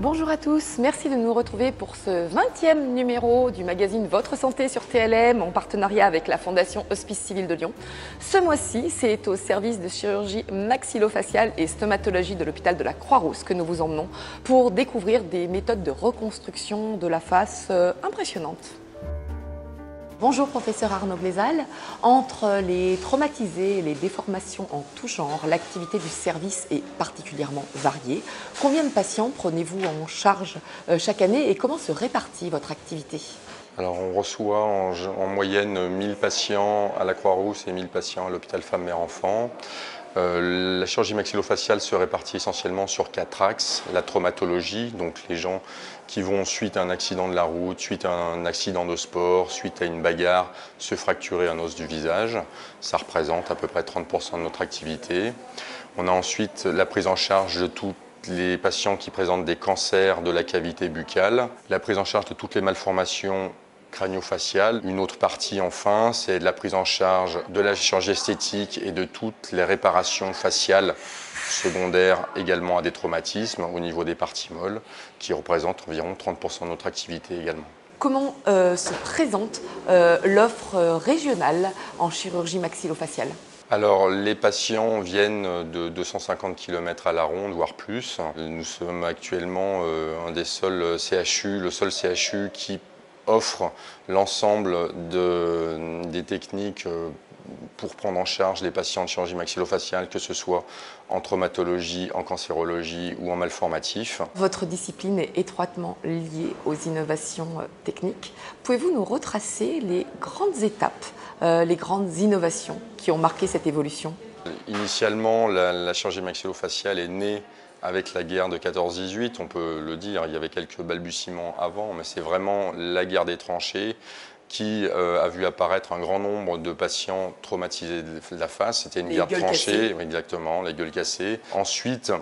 Bonjour à tous, merci de nous retrouver pour ce 20e numéro du magazine Votre Santé sur TLM en partenariat avec la Fondation Hospice Civil de Lyon. Ce mois-ci, c'est au service de chirurgie maxillofaciale et stomatologie de l'hôpital de la Croix-Rousse que nous vous emmenons pour découvrir des méthodes de reconstruction de la face impressionnantes. Bonjour professeur Arnaud Glézal. Entre les traumatisés et les déformations en tout genre, l'activité du service est particulièrement variée. Combien de patients prenez-vous en charge chaque année et comment se répartit votre activité ? Alors on reçoit en moyenne 1000 patients à la Croix-Rousse et 1000 patients à l'hôpital Femmes-Mères-Enfants. La chirurgie maxillofaciale se répartit essentiellement sur 4 axes. La traumatologie, donc les gens qui vont suite à un accident de la route, suite à un accident de sport, suite à une bagarre, se fracturer un os du visage. Ça représente à peu près 30% de notre activité. On a ensuite la prise en charge de tous les patients qui présentent des cancers de la cavité buccale, la prise en charge de toutes les malformations crânio-faciale. Une autre partie enfin, c'est la prise en charge de la chirurgie esthétique et de toutes les réparations faciales secondaires également à des traumatismes au niveau des parties molles qui représentent environ 30% de notre activité également. Comment se présente l'offre régionale en chirurgie maxillofaciale ? Alors, les patients viennent de 250 km à la ronde, voire plus. Nous sommes actuellement un des seuls CHU, le seul CHU qui offre l'ensemble des techniques pour prendre en charge les patients de chirurgie maxillofaciale, que ce soit en traumatologie, en cancérologie ou en malformatif. Votre discipline est étroitement liée aux innovations techniques. Pouvez-vous nous retracer les grandes étapes, les grandes innovations qui ont marqué cette évolution ? Initialement, la chirurgie maxillofaciale est née avec la guerre de 14-18, on peut le dire, il y avait quelques balbutiements avant, mais c'est vraiment la guerre des tranchées qui a vu apparaître un grand nombre de patients traumatisés de la face. C'était une guerre de tranchées, exactement, les gueules cassées. Ensuite,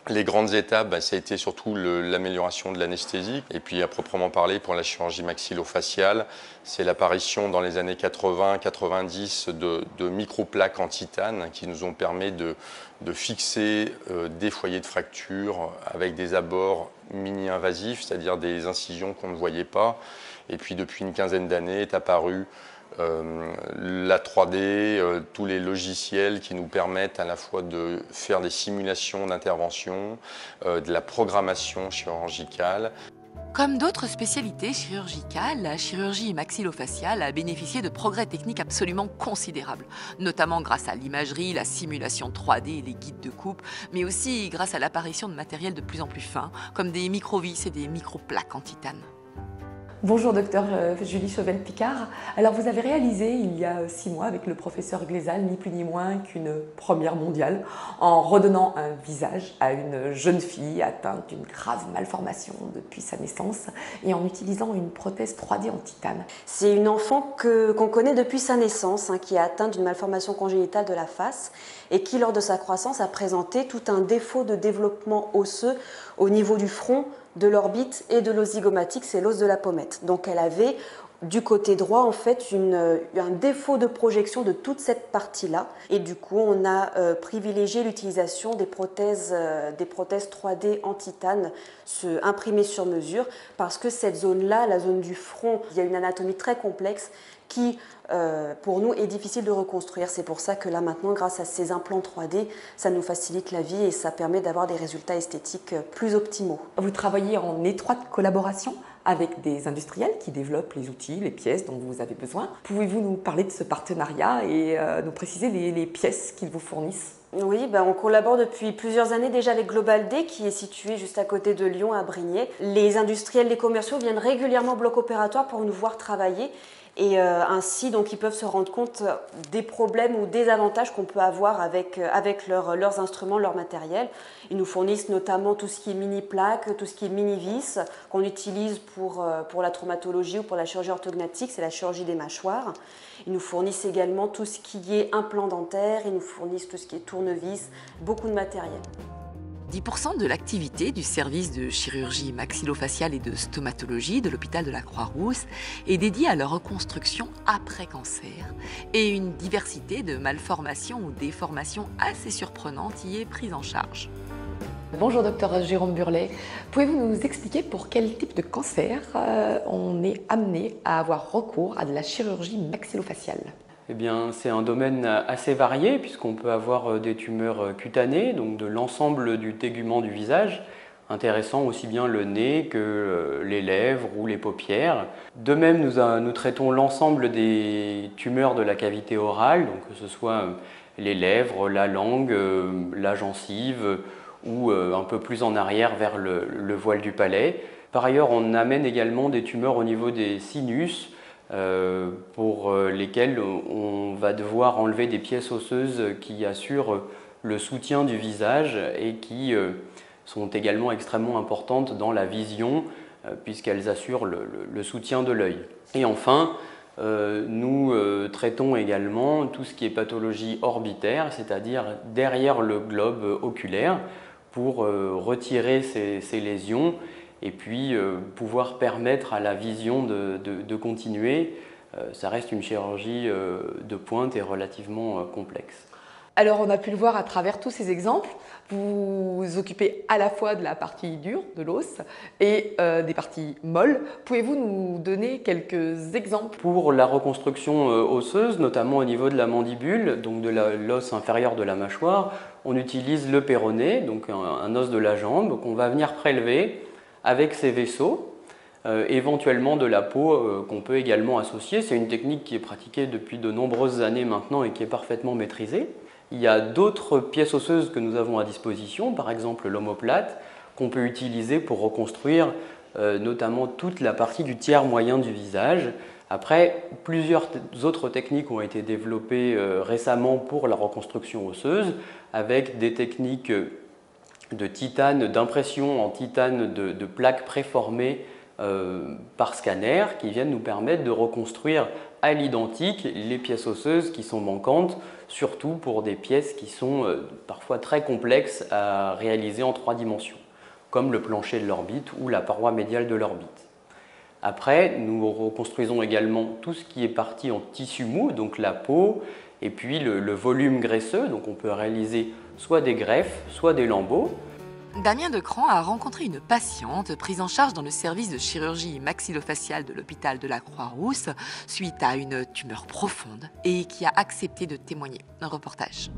les grandes étapes, ça a été surtout l'amélioration de l'anesthésie. Et puis, à proprement parler, pour la chirurgie maxillofaciale, c'est l'apparition dans les années 80-90 de microplaques en titane qui nous ont permis de fixer des foyers de fracture avec des abords mini-invasifs, c'est-à-dire des incisions qu'on ne voyait pas. Et puis, depuis une quinzaine d'années, est apparu la 3D, tous les logiciels qui nous permettent à la fois de faire des simulations d'intervention, de la programmation chirurgicale. Comme d'autres spécialités chirurgicales, la chirurgie maxillofaciale a bénéficié de progrès techniques absolument considérables, notamment grâce à l'imagerie, la simulation 3D et les guides de coupe, mais aussi grâce à l'apparition de matériel de plus en plus fin, comme des microvis et des microplaques en titane. Bonjour docteur Julie Chauvel-Picard. Alors vous avez réalisé il y a 6 mois avec le professeur Glézal ni plus ni moins qu'une première mondiale en redonnant un visage à une jeune fille atteinte d'une grave malformation depuis sa naissance et en utilisant une prothèse 3D en titane. C'est une enfant qu'on connaît depuis sa naissance, qui est atteinte d'une malformation congénitale de la face et qui lors de sa croissance a présenté tout un défaut de développement osseux au niveau du front, de l'orbite et de l'os zygomatique, c'est l'os de la pommette. Donc elle avait du côté droit en fait un défaut de projection de toute cette partie-là et du coup on a privilégié l'utilisation des prothèses 3D en titane imprimées sur mesure parce que cette zone-là, la zone du front, il y a une anatomie très complexe qui pour nous est difficile de reconstruire. C'est pour ça que là maintenant, grâce à ces implants 3D, ça nous facilite la vie et ça permet d'avoir des résultats esthétiques plus optimaux. Vous travaillez en étroite collaboration avec des industriels qui développent les outils, les pièces dont vous avez besoin. Pouvez-vous nous parler de ce partenariat et nous préciser les pièces qu'ils vous fournissent ? Oui, on collabore depuis plusieurs années déjà avec Global D qui est situé juste à côté de Lyon, à Brignais. Les industriels, les commerciaux viennent régulièrement au bloc opératoire pour nous voir travailler. Et ainsi, donc, ils peuvent se rendre compte des problèmes ou des avantages qu'on peut avoir avec leurs instruments, leur matériel. Ils nous fournissent notamment tout ce qui est mini-plaques, tout ce qui est mini-vis, qu'on utilise pour la traumatologie ou pour la chirurgie orthognathique, c'est la chirurgie des mâchoires. Ils nous fournissent également tout ce qui est implant dentaire, ils nous fournissent tout ce qui est tournevis, beaucoup de matériel. 10% de l'activité du service de chirurgie maxillofaciale et de stomatologie de l'hôpital de la Croix-Rousse est dédiée à la reconstruction après cancer et une diversité de malformations ou déformations assez surprenantes y est prise en charge. Bonjour docteur Jérôme Burlet, pouvez-vous nous expliquer pour quel type de cancer on est amené à avoir recours à de la chirurgie maxillofaciale? Eh bien, c'est un domaine assez varié puisqu'on peut avoir des tumeurs cutanées, donc de l'ensemble du tégument du visage, intéressant aussi bien le nez que les lèvres ou les paupières. De même, nous traitons l'ensemble des tumeurs de la cavité orale, donc que ce soit les lèvres, la langue, la gencive ou un peu plus en arrière vers le voile du palais. Par ailleurs, on amène également des tumeurs au niveau des sinus, pour lesquelles on va devoir enlever des pièces osseuses qui assurent le soutien du visage et qui sont également extrêmement importantes dans la vision puisqu'elles assurent le soutien de l'œil. Et enfin, nous traitons également tout ce qui est pathologie orbitaire, c'est-à-dire derrière le globe oculaire, pour retirer ces lésions et puis pouvoir permettre à la vision de continuer. Ça reste une chirurgie de pointe et relativement complexe. Alors on a pu le voir à travers tous ces exemples, vous vous occupez à la fois de la partie dure, de l'os, et des parties molles. Pouvez-vous nous donner quelques exemples? Pour la reconstruction osseuse, notamment au niveau de la mandibule, donc de l'os inférieur de la mâchoire, on utilise le péroné, donc un os de la jambe, qu'on va venir prélever avec ces vaisseaux, éventuellement de la peau qu'on peut également associer. C'est une technique qui est pratiquée depuis de nombreuses années maintenant et qui est parfaitement maîtrisée. Il y a d'autres pièces osseuses que nous avons à disposition, par exemple l'omoplate, qu'on peut utiliser pour reconstruire notamment toute la partie du tiers moyen du visage. Après, plusieurs autres techniques ont été développées récemment pour la reconstruction osseuse, avec des techniques de titane, d'impression en titane de plaques préformées par scanner qui viennent nous permettre de reconstruire à l'identique les pièces osseuses qui sont manquantes, surtout pour des pièces qui sont parfois très complexes à réaliser en 3 dimensions, comme le plancher de l'orbite ou la paroi médiale de l'orbite. Après, nous reconstruisons également tout ce qui est parti en tissu mou, donc la peau, et puis le volume graisseux, donc on peut réaliser soit des greffes, soit des lambeaux. Damien Decran a rencontré une patiente prise en charge dans le service de chirurgie maxillofaciale de l'hôpital de la Croix-Rousse suite à une tumeur profonde et qui a accepté de témoigner. Un reportage.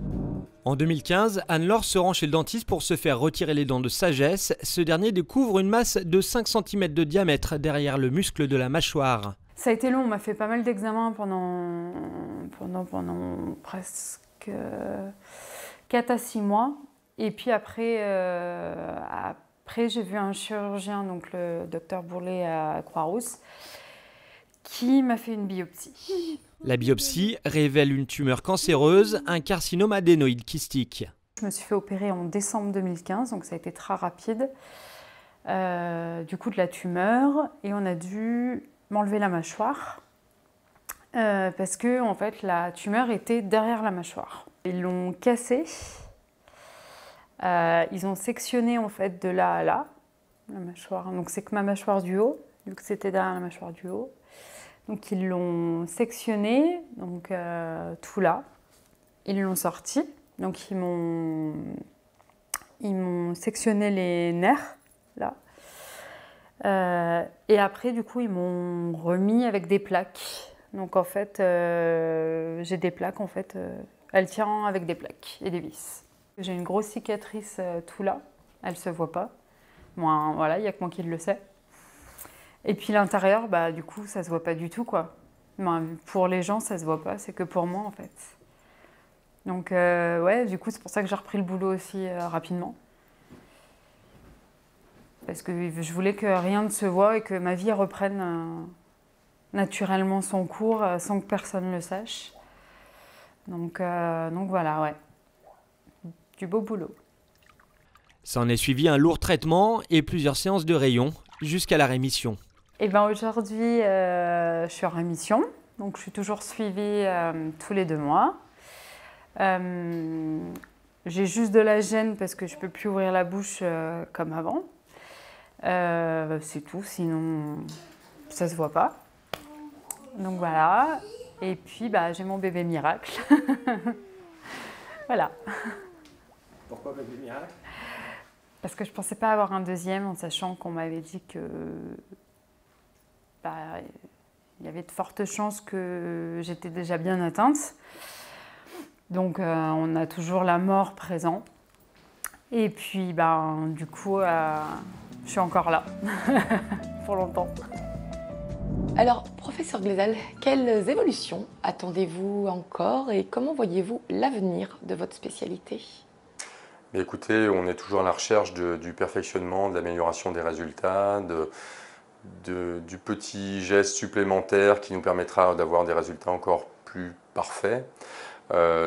En 2015, Anne-Laure se rend chez le dentiste pour se faire retirer les dents de sagesse. Ce dernier découvre une masse de 5 cm de diamètre derrière le muscle de la mâchoire. Ça a été long, on m'a fait pas mal d'examens pendant presque 4 à 6 mois. Et puis après j'ai vu un chirurgien, donc le docteur Bourlet à Croix-Rousse, qui m'a fait une biopsie. La biopsie révèle une tumeur cancéreuse, un carcinome adénoïde kystique. Je me suis fait opérer en décembre 2015, donc ça a été très rapide, du coup de la tumeur, et on a dû m'enlever la mâchoire, parce que en fait, la tumeur était derrière la mâchoire. Ils l'ont cassée. Ils ont sectionné en fait de là à là la mâchoire. Donc c'est que ma mâchoire du haut, vu que c'était derrière la mâchoire du haut. Donc ils l'ont sectionné, donc tout là. Ils l'ont sorti. Donc ils m'ont sectionné les nerfs là. Et après du coup ils m'ont remis avec des plaques. Donc en fait j'ai des plaques en fait. Elle tient avec des plaques et des vis. J'ai une grosse cicatrice tout là, elle ne se voit pas. Moi, voilà, il n'y a que moi qui le sais. Et puis l'intérieur, bah, du coup, ça ne se voit pas du tout, quoi. Pour les gens, ça ne se voit pas, c'est que pour moi, en fait. Donc, ouais, du coup, c'est pour ça que j'ai repris le boulot aussi rapidement. Parce que je voulais que rien ne se voie et que ma vie reprenne naturellement son cours sans que personne ne le sache. Donc voilà, ouais. Du beau boulot. S'en est suivi un lourd traitement et plusieurs séances de rayons jusqu'à la rémission. Et ben aujourd'hui, je suis en rémission, donc je suis toujours suivie tous les 2 mois. J'ai juste de la gêne parce que je ne peux plus ouvrir la bouche comme avant. C'est tout, sinon ça ne se voit pas. Donc voilà. Et puis bah, j'ai mon bébé miracle. Voilà. Pourquoi bébé miracle? parce que je ne pensais pas avoir un deuxième en sachant qu'on m'avait dit que il y avait de fortes chances que j'étais déjà bien atteinte. Donc on a toujours la mort présent. Et puis du coup, je suis encore là pour longtemps. Alors, professeur Glézal, quelles évolutions attendez-vous encore et comment voyez-vous l'avenir de votre spécialité? Mais écoutez, on est toujours à la recherche du perfectionnement, de l'amélioration des résultats, du petit geste supplémentaire qui nous permettra d'avoir des résultats encore plus parfaits.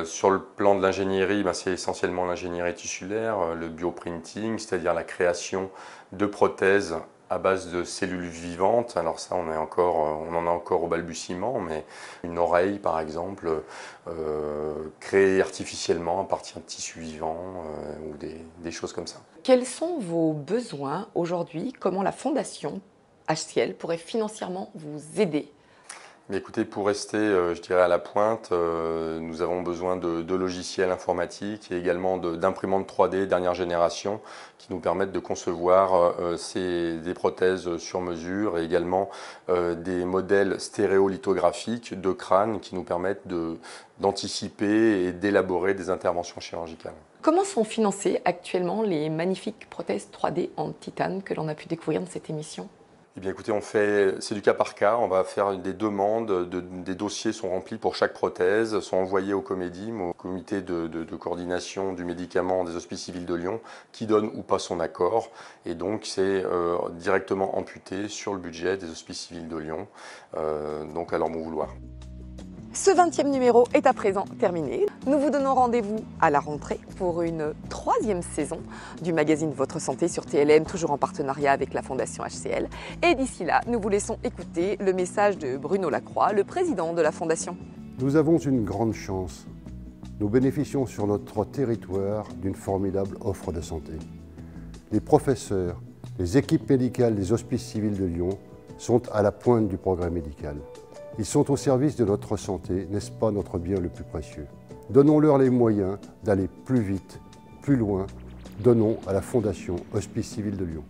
Sur le plan de l'ingénierie, c'est essentiellement l'ingénierie tissulaire, le bioprinting, c'est-à-dire la création de prothèses à base de cellules vivantes. Alors ça, on en est encore au balbutiement, mais une oreille, par exemple, créée artificiellement à partir de tissus vivants ou des choses comme ça. Quels sont vos besoins aujourd'hui? Comment la Fondation HCL pourrait financièrement vous aider? Mais écoutez, pour rester, je dirais, à la pointe, nous avons besoin de logiciels informatiques et également d'imprimantes 3D dernière génération qui nous permettent de concevoir des prothèses sur mesure et également des modèles stéréolithographiques de crâne qui nous permettent d'anticiper et d'élaborer des interventions chirurgicales. Comment sont financées actuellement les magnifiques prothèses 3D en titane que l'on a pu découvrir dans cette émission? Eh bien écoutez, c'est du cas par cas, on va faire des demandes, des dossiers sont remplis pour chaque prothèse, sont envoyés au COMEDIM, au comité de coordination du médicament des Hospices civils de Lyon, qui donne ou pas son accord, et donc c'est directement amputé sur le budget des Hospices civils de Lyon, donc à leur bon vouloir. Ce 20e numéro est à présent terminé. Nous vous donnons rendez-vous à la rentrée pour une 3e saison du magazine Votre Santé sur TLM, toujours en partenariat avec la Fondation HCL. Et d'ici là, nous vous laissons écouter le message de Bruno Lacroix, le président de la Fondation. Nous avons une grande chance. Nous bénéficions sur notre territoire d'une formidable offre de santé. Les professeurs, les équipes médicales des Hospices civils de Lyon sont à la pointe du progrès médical. Ils sont au service de notre santé, n'est-ce pas notre bien le plus précieux? Donnons-leur les moyens d'aller plus vite, plus loin. Donnons à la Fondation Hospices civils de Lyon.